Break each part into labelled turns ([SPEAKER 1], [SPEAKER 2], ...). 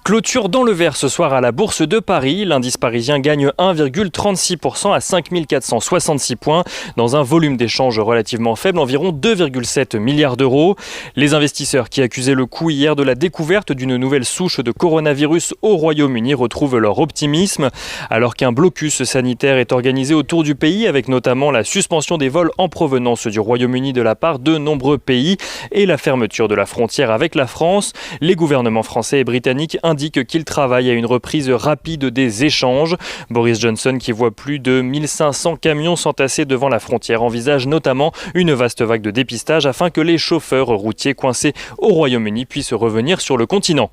[SPEAKER 1] Clôture dans le vert ce soir à la Bourse de Paris. L'indice parisien gagne 1,36% à 5466 points dans un volume d'échange relativement faible, environ 2,7 milliards d'euros. Les investisseurs qui accusaient le coup hier de la découverte d'une nouvelle souche de coronavirus au Royaume-Uni retrouvent leur optimisme. Alors qu'un blocus sanitaire est organisé autour du pays avec notamment la suspension des vols en provenance du Royaume-Uni de la part de nombreux pays et la fermeture de la frontière avec la France, les gouvernements français et britanniques indique qu'il travaille à une reprise rapide des échanges. Boris Johnson, qui voit plus de 1500 camions s'entasser devant la frontière, envisage notamment une vaste vague de dépistage afin que les chauffeurs routiers coincés au Royaume-Uni puissent revenir sur le continent.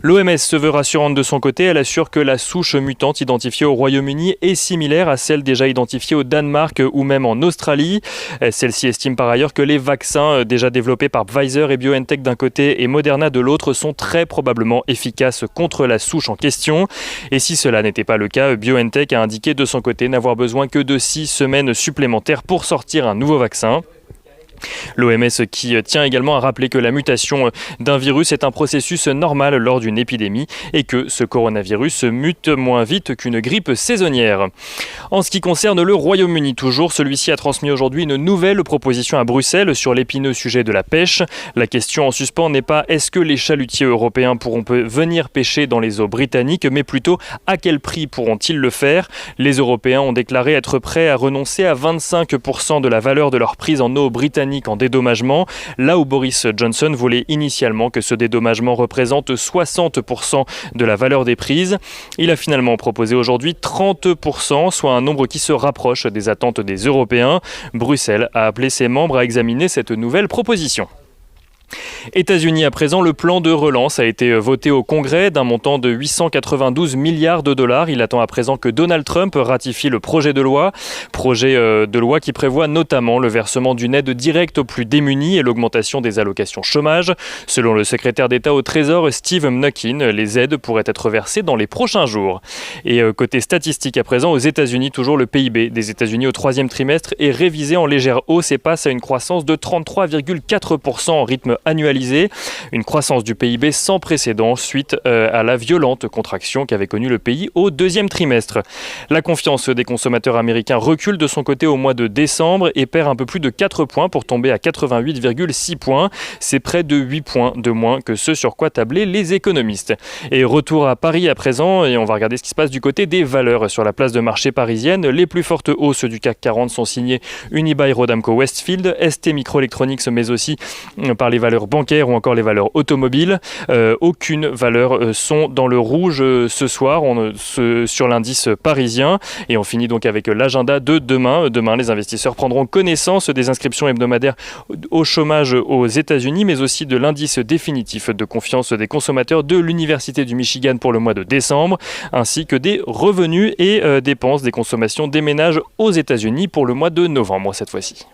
[SPEAKER 1] L'OMS se veut rassurante de son côté. Elle assure que la souche mutante identifiée au Royaume-Uni est similaire à celle déjà identifiée au Danemark ou même en Australie. Celle-ci estime par ailleurs que les vaccins déjà développés par Pfizer et BioNTech d'un côté et Moderna de l'autre sont très probablement efficaces contre la souche en question. Et si cela n'était pas le cas, BioNTech a indiqué de son côté n'avoir besoin que de 6 semaines supplémentaires pour sortir un nouveau vaccin. L'OMS qui tient également à rappeler que la mutation d'un virus est un processus normal lors d'une épidémie et que ce coronavirus mute moins vite qu'une grippe saisonnière. En ce qui concerne le Royaume-Uni toujours, celui-ci a transmis aujourd'hui une nouvelle proposition à Bruxelles sur l'épineux sujet de la pêche. La question en suspens n'est pas est-ce que les chalutiers européens pourront venir pêcher dans les eaux britanniques, mais plutôt à quel prix pourront-ils le faire. Les Européens ont déclaré être prêts à renoncer à 25% de la valeur de leur prise en eau britannique en dédommagement, là où Boris Johnson voulait initialement que ce dédommagement représente 60% de la valeur des prises. Il a finalement proposé aujourd'hui 30%, soit un nombre qui se rapproche des attentes des Européens. Bruxelles a appelé ses membres à examiner cette nouvelle proposition. États-Unis à présent, le plan de relance a été voté au Congrès d'un montant de 892 milliards de dollars. Il attend à présent que Donald Trump ratifie le projet de loi qui prévoit notamment le versement d'une aide directe aux plus démunis et l'augmentation des allocations chômage. Selon le secrétaire d'État au Trésor, Steve Mnuchin, les aides pourraient être versées dans les prochains jours. Et côté statistique à présent, aux États-Unis, toujours le PIB des États-Unis au troisième trimestre est révisé en légère hausse et passe à une croissance de 33,4% en rythme annualisé, une croissance du PIB sans précédent suite à la violente contraction qu'avait connue le pays au deuxième trimestre. La confiance des consommateurs américains recule de son côté au mois de décembre et perd un peu plus de 4 points pour tomber à 88,6 points. C'est près de 8 points de moins que ce sur quoi tablaient les économistes. Et retour à Paris à présent, et on va regarder ce qui se passe du côté des valeurs sur la place de marché parisienne. Les plus fortes hausses du CAC 40 sont signées Unibail-Rodamco-Westfield, STMicroelectronics, mais aussi par les valeurs bancaires ou encore les valeurs automobiles. Aucune valeur sont dans le rouge ce soir sur l'indice parisien. Et on finit donc avec l'agenda de demain. Demain, les investisseurs prendront connaissance des inscriptions hebdomadaires au chômage aux États-Unis, mais aussi de l'indice définitif de confiance des consommateurs de l'Université du Michigan pour le mois de décembre, ainsi que des revenus et dépenses des consommations des ménages aux États-Unis pour le mois de novembre cette fois-ci.